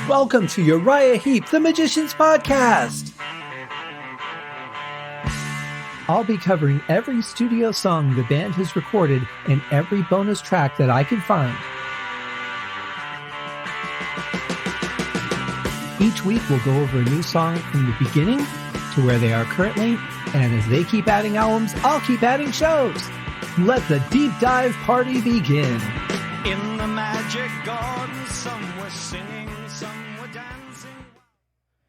Welcome to Uriah Heep, the Magician's Podcast. I'll be covering every studio song the band has recorded and every bonus track that I can find. Each week we'll go over a new song from the beginning to where they are currently, and as they keep adding albums, I'll keep adding shows. Let the deep dive party begin. In the magic garden, some were singing, some were dancing.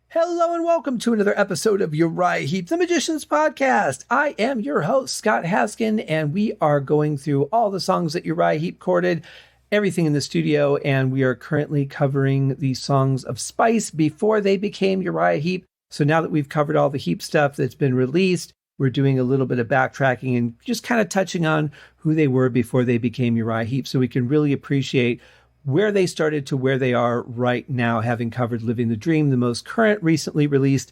Hello and welcome to another episode of Uriah Heep, the Magician's Podcast. I am your host, Scott Haskin, and we are going through all the songs that Uriah Heep recorded, everything in the studio, and we are currently covering the songs of Spice before they became Uriah Heep. So now that we've covered all the Heep stuff that's been released, we're doing a little bit of backtracking and just kind of touching on who they were before they became Uriah Heep, so we can really appreciate where they started to where they are right now, having covered Living the Dream, the most current, recently released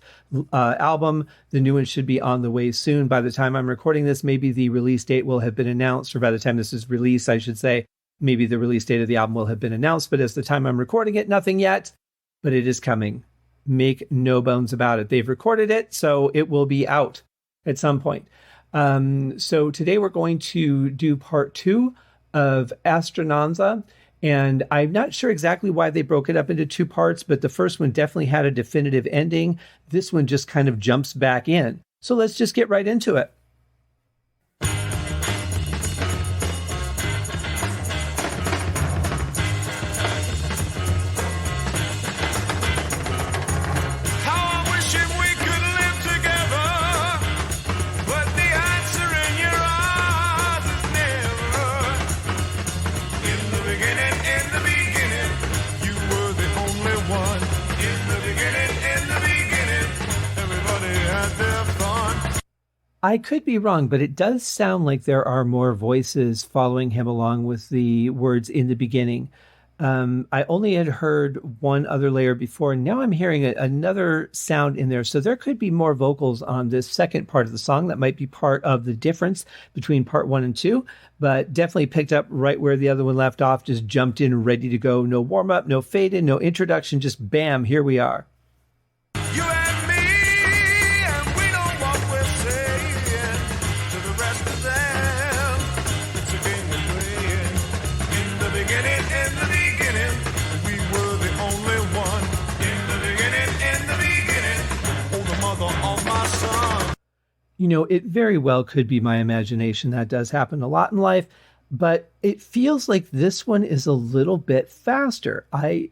album. The new one should be on the way soon. By the time I'm recording this, maybe the release date will have been announced, or by the time this is released, I should say, maybe the release date of the album will have been announced. But as the time I'm recording it, nothing yet, but it is coming. Make no bones about it. They've recorded it, so it will be out at some point. So today we're going to do part 2 of Astranaza. And I'm not sure exactly why they broke it up into 2 parts, but the first one definitely had a definitive ending. This one just kind of jumps back in. So let's just get right into it. I could be wrong, but it does sound like there are more voices following him along with the words in the beginning. I only had heard one other layer before, and now I'm hearing another sound in there. So there could be more vocals on this second part of the song. That might be part of the difference between part 1 and 2, but definitely picked up right where the other one left off, just jumped in ready to go. No warm up, no fade in, no introduction, just bam, here we are. You know, it very well could be my imagination. That does happen a lot in life, but it feels like this one is a little bit faster. I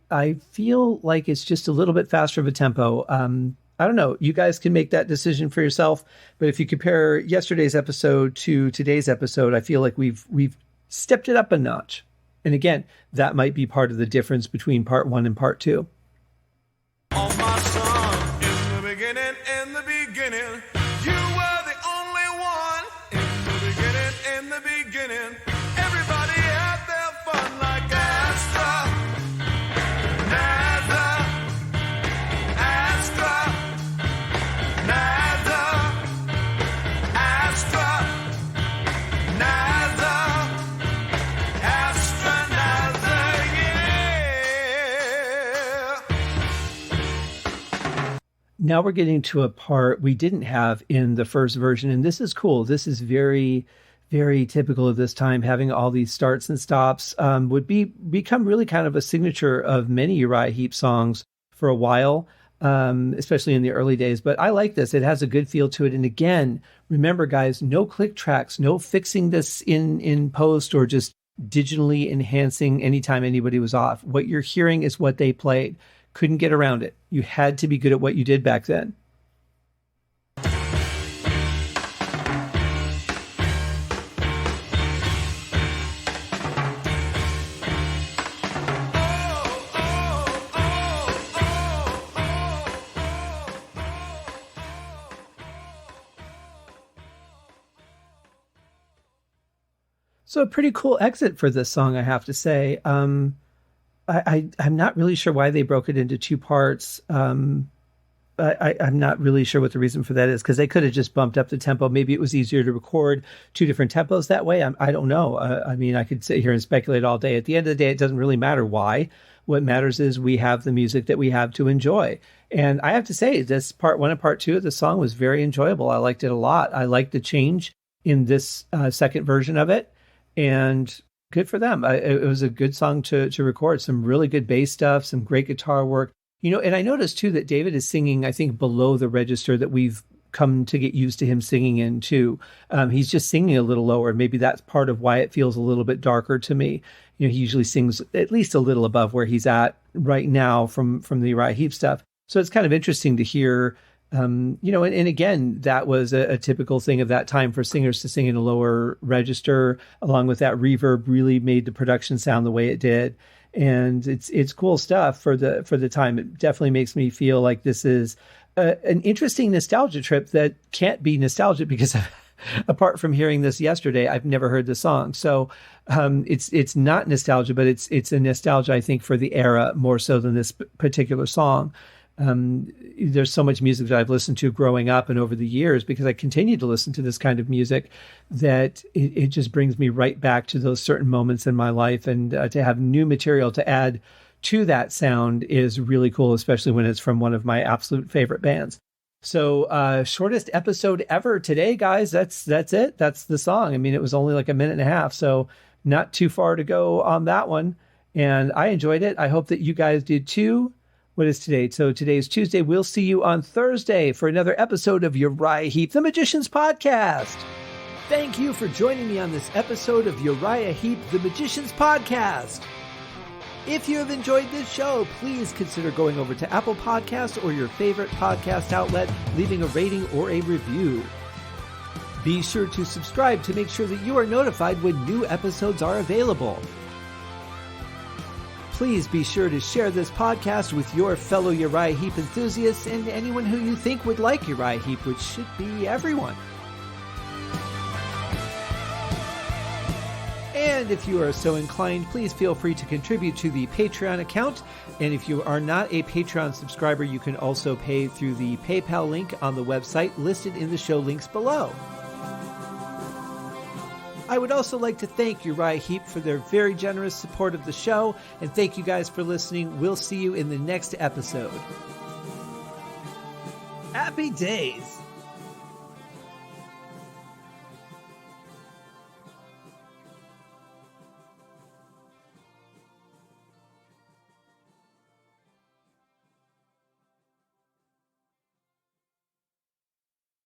feel like it's just a little bit faster of a tempo. I don't know. You guys can make that decision for yourself. But if you compare yesterday's episode to today's episode, I feel like we've stepped it up a notch. And again, that might be part of the difference between part 1 and part 2. Oh, my son, in the beginning, you were the only one. In the beginning, everybody had their fun like Now we're getting to a part we didn't have in the first version, and this is cool. This is very, very typical of this time, having all these starts and stops. Would become really kind of a signature of many Uriah Heep songs for a while, especially in the early days. But I like this. It has a good feel to it. And again, remember, guys, no click tracks, no fixing this in post or just digitally enhancing anytime anybody was off. What you're hearing is what they played. Couldn't get around it. You had to be good at what you did back then. So a pretty cool exit for this song, I have to say. I'm not really sure why they broke it into 2 parts. I'm not really sure what the reason for that is, because they could have just bumped up the tempo. Maybe it was easier to record 2 different tempos that way. I don't know. I mean, I could sit here and speculate all day. At the end of the day, it doesn't really matter why What matters is we have the music that we have to enjoy. And I have to say, this part 1 and part 2 of the song was very enjoyable. I liked it a lot. I liked the change in this second version of it, and good for them. It was a good song to record. Some really good bass stuff, some great guitar work. And I noticed too that David is singing, I think, below the register that we've come to get used to him singing in too. He's just singing a little lower. Maybe that's part of why it feels a little bit darker to me. He usually sings at least a little above where he's at right now from the Uriah Heep stuff. So it's kind of interesting to hear, and again, that was a typical thing of that time for singers to sing in a lower register, along with that reverb really made the production sound the way it did. And it's cool stuff for the time. It definitely makes me feel like this is an interesting nostalgia trip that can't be nostalgic because apart from hearing this yesterday, I've never heard the song. So it's not nostalgia, but it's a nostalgia, I think, for the era more so than this particular song. There's so much music that I've listened to growing up and over the years because I continue to listen to this kind of music that it just brings me right back to those certain moments in my life. And to have new material to add to that sound is really cool, especially when it's from one of my absolute favorite bands. So shortest episode ever today, guys. That's it. That's the song. I mean, it was only like a minute and a half, so not too far to go on that one. And I enjoyed it. I hope that you guys did too. What is today? So today is Tuesday. We'll see you on Thursday for another episode of Uriah Heep, the Magician's Podcast. Thank you for joining me on this episode of Uriah Heep, the Magician's Podcast. If you have enjoyed this show, please consider going over to Apple Podcasts or your favorite podcast outlet, leaving a rating or a review. Be sure to subscribe to make sure that you are notified when new episodes are available. Please be sure to share this podcast with your fellow Uriah Heep enthusiasts and anyone who you think would like Uriah Heep, which should be everyone. And if you are so inclined, please feel free to contribute to the Patreon account. And if you are not a Patreon subscriber, you can also pay through the PayPal link on the website listed in the show links below. I would also like to thank Uriah Heep for their very generous support of the show, and thank you guys for listening. We'll see you in the next episode. Happy days!